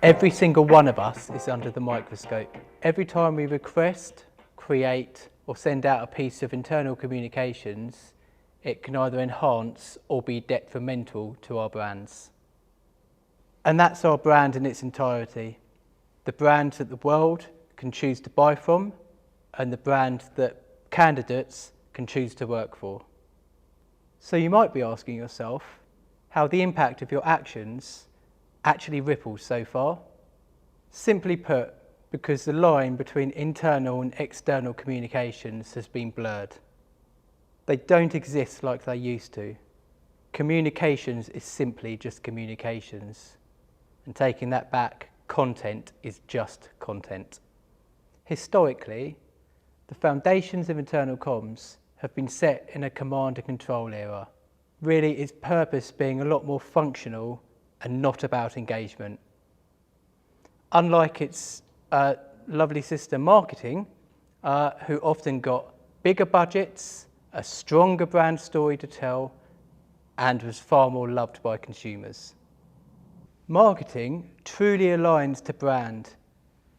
Every single one of us is under the microscope. Every time we request, create, or send out a piece of internal communications, it can either enhance or be detrimental to our brands. And that's our brand in its entirety. The brand that the world can choose to buy from, and the brand that candidates can choose to work for. So you might be asking yourself how the impact of your actions actually ripples so far. Simply put, because the line between internal and external communications has been blurred. They don't exist like they used to. Communications is simply just communications. And taking that back, content is just content. Historically, the foundations of internal comms have been set in a command and control era. Really, its purpose being a lot more functional and not about engagement. Unlike its lovely sister marketing, who often got bigger budgets, a stronger brand story to tell, and was far more loved by consumers. Marketing truly aligns to brand.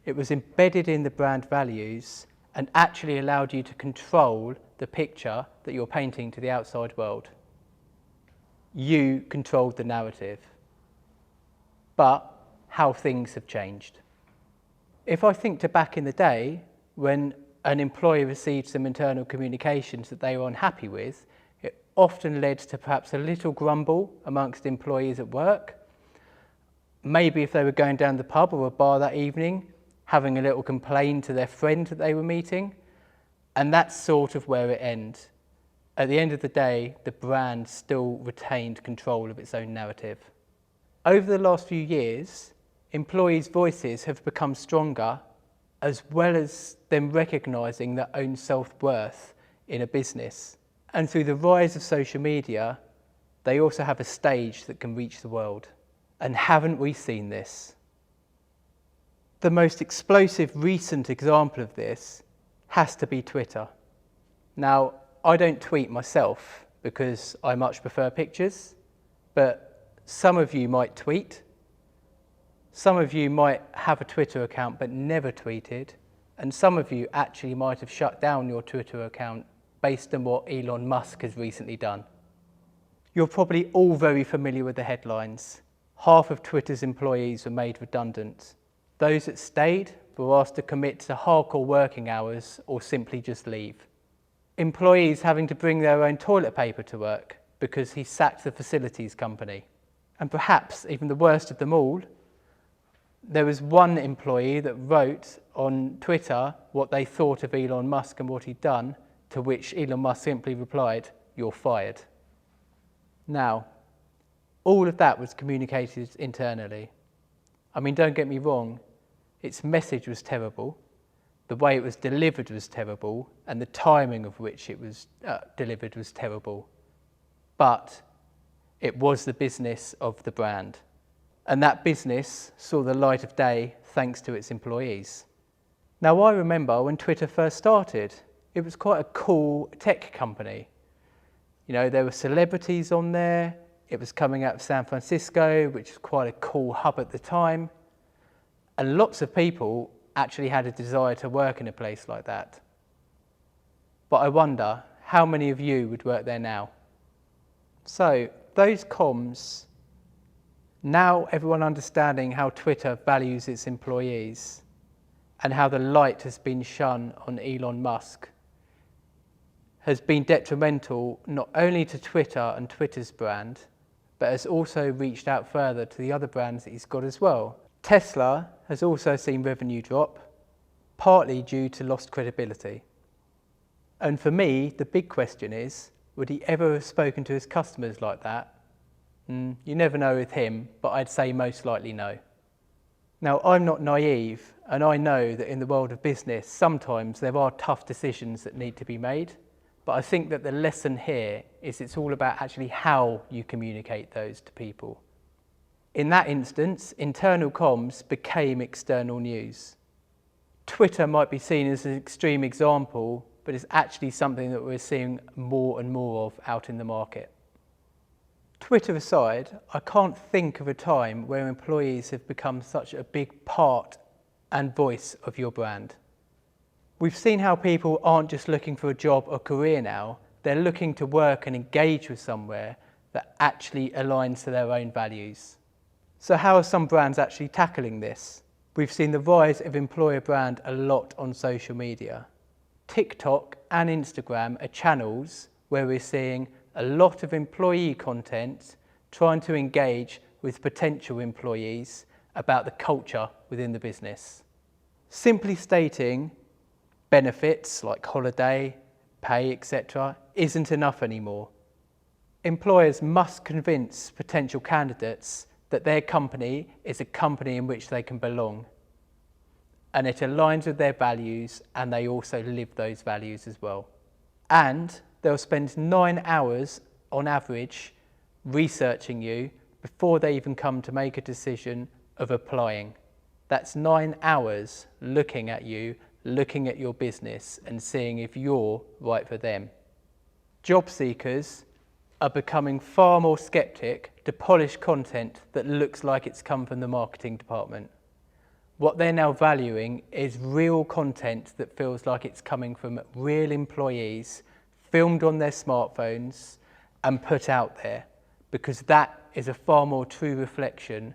It was embedded in the brand values and actually allowed you to control the picture that you're painting to the outside world. You controlled the narrative. But how things have changed. If I think to back in the day when an employee received some internal communications that they were unhappy with, it often led to perhaps a little grumble amongst employees at work. Maybe if they were going down the pub or a bar that evening, having a little complaint to their friend that they were meeting, and that's sort of where it ends. At the end of the day, the brand still retained control of its own narrative. Over the last few years, employees' voices have become stronger, as well as them recognising their own self-worth in a business. And through the rise of social media, they also have a stage that can reach the world. And haven't we seen this? The most explosive recent example of this has to be Twitter. Now, I don't tweet myself because I much prefer pictures, but some of you might tweet. Some of you might have a Twitter account but never tweeted, and some of you actually might have shut down your Twitter account based on what Elon Musk has recently done. You're probably all very familiar with the headlines. Half of Twitter's employees were made redundant. Those that stayed were asked to commit to hardcore working hours or simply just leave. Employees having to bring their own toilet paper to work because he sacked the facilities company. And perhaps even the worst of them all, there was one employee that wrote on Twitter what they thought of Elon Musk and what he'd done, to which Elon Musk simply replied, "You're fired." Now, all of that was communicated internally. I mean, don't get me wrong, its message was terrible, the way it was delivered was terrible, and the timing of which it was delivered was terrible. But it was the business of the brand. And that business saw the light of day thanks to its employees. Now, I remember when Twitter first started, it was quite a cool tech company. You know, there were celebrities on there. It was coming out of San Francisco, which was quite a cool hub at the time. And lots of people actually had a desire to work in a place like that. But I wonder, how many of you would work there now? So, those comms, now everyone understanding how Twitter values its employees and how the light has been shone on Elon Musk, has been detrimental not only to Twitter and Twitter's brand, but has also reached out further to the other brands that he's got as well. Tesla has also seen revenue drop, partly due to lost credibility. And for me, the big question is, would he ever have spoken to his customers like that? You never know with him, but I'd say most likely no. Now, I'm not naive, and I know that in the world of business, sometimes there are tough decisions that need to be made. But I think that the lesson here is it's all about actually how you communicate those to people. In that instance, internal comms became external news. Twitter might be seen as an extreme example, but it's actually something that we're seeing more and more of out in the market. Twitter aside, I can't think of a time where employees have become such a big part and voice of your brand. We've seen how people aren't just looking for a job or career now, they're looking to work and engage with somewhere that actually aligns to their own values. So how are some brands actually tackling this? We've seen the rise of employer brand a lot on social media. TikTok and Instagram are channels where we're seeing a lot of employee content trying to engage with potential employees about the culture within the business. Simply stating benefits like holiday, pay, etc. isn't enough anymore. Employers must convince potential candidates that their company is a company in which they can belong, and it aligns with their values and they also live those values as well. And they'll spend 9 hours on average researching you before they even come to make a decision of applying. That's 9 hours looking at you, looking at your business and seeing if you're right for them. Job seekers are becoming far more skeptic to polish content that looks like it's come from the marketing department. What they're now valuing is real content that feels like it's coming from real employees, filmed on their smartphones and put out there, because that is a far more true reflection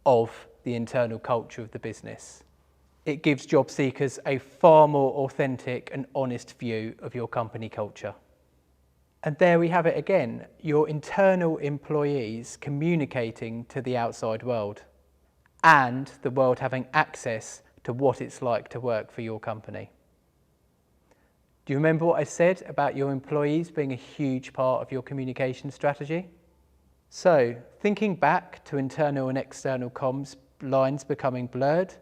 of the internal culture of the business. It gives job seekers a far more authentic and honest view of your company culture. And there we have it again, your internal employees communicating to the outside world and the world having access to what it's like to work for your company. Do you remember what I said about your employees being a huge part of your communication strategy? So, thinking back to internal and external comms lines becoming blurred,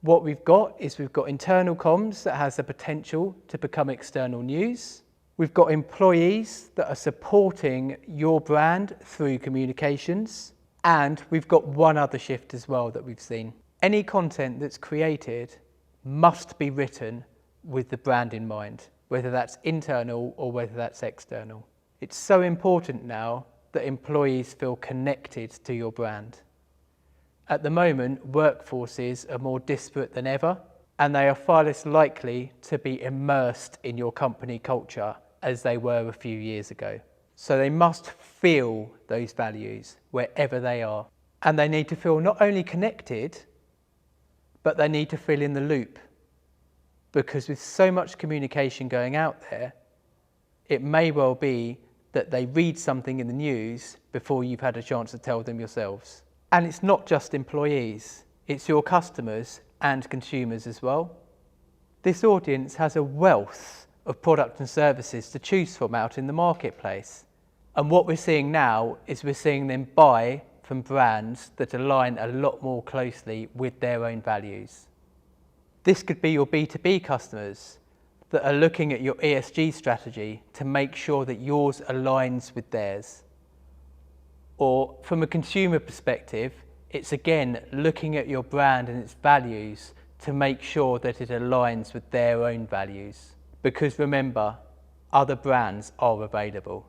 what we've got internal comms that has the potential to become external news. We've got employees that are supporting your brand through communications. And we've got one other shift as well that we've seen. Any content that's created must be written with the brand in mind, whether that's internal or whether that's external. It's so important now that employees feel connected to your brand. At the moment, workforces are more disparate than ever, and they are far less likely to be immersed in your company culture as they were a few years ago. So they must feel those values wherever they are. And they need to feel not only connected, but they need to feel in the loop. Because with so much communication going out there, it may well be that they read something in the news before you've had a chance to tell them yourselves. And it's not just employees, it's your customers and consumers as well. This audience has a wealth of products and services to choose from out in the marketplace. And what we're seeing now is we're seeing them buy from brands that align a lot more closely with their own values. This could be your B2B customers that are looking at your ESG strategy to make sure that yours aligns with theirs. Or from a consumer perspective, it's again looking at your brand and its values to make sure that it aligns with their own values. Because remember, other brands are available.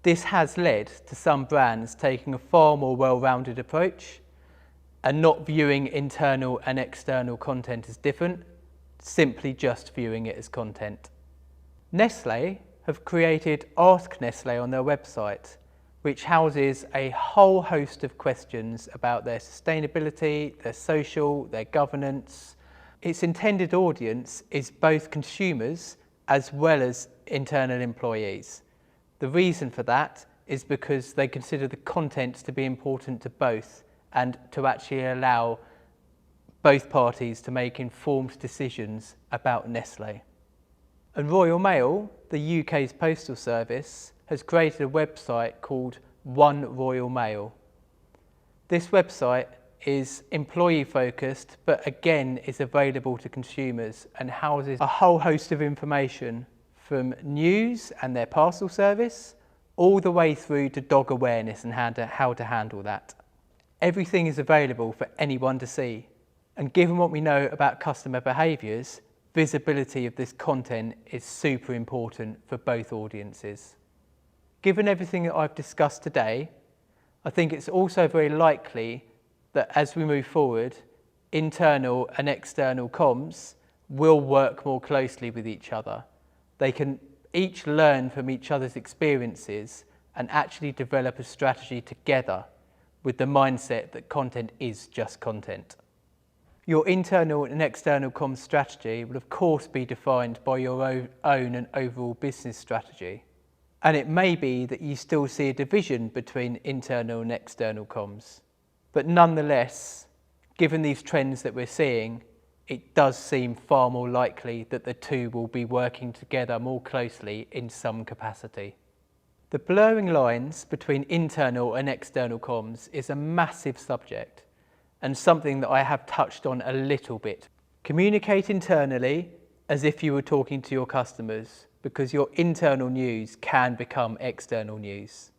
This has led to some brands taking a far more well-rounded approach and not viewing internal and external content as different, simply just viewing it as content. Nestlé have created Ask Nestlé on their website, which houses a whole host of questions about their sustainability, their social, their governance. Its intended audience is both consumers as well as internal employees. The reason for that is because they consider the content to be important to both and to actually allow both parties to make informed decisions about Nestlé. And Royal Mail, the UK's postal service, has created a website called One Royal Mail. This website is employee focused, but again is available to consumers and houses a whole host of information from news and their parcel service, all the way through to dog awareness and how to handle that. Everything is available for anyone to see. And given what we know about customer behaviours, visibility of this content is super important for both audiences. Given everything that I've discussed today, I think it's also very likely that as we move forward, internal and external comms will work more closely with each other. They can each learn from each other's experiences and actually develop a strategy together with the mindset that content is just content. Your internal and external comms strategy will of course be defined by your own and overall business strategy. And it may be that you still see a division between internal and external comms. But nonetheless, given these trends that we're seeing, it does seem far more likely that the two will be working together more closely in some capacity. The blurring lines between internal and external comms is a massive subject and something that I have touched on a little bit. Communicate internally as if you were talking to your customers, because your internal news can become external news.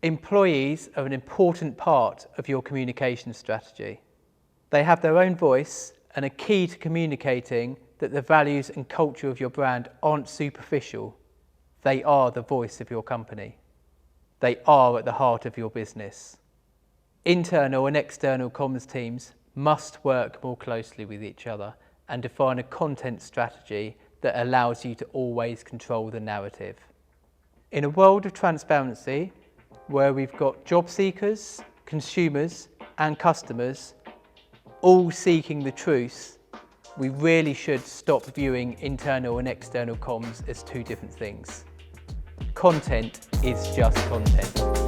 Employees are an important part of your communication strategy. They have their own voice and are key to communicating that the values and culture of your brand aren't superficial. They are the voice of your company. They are at the heart of your business. Internal and external comms teams must work more closely with each other and define a content strategy that allows you to always control the narrative. In a world of transparency, where we've got job seekers, consumers and customers all seeking the truth, we really should stop viewing internal and external comms as two different things. Content is just content.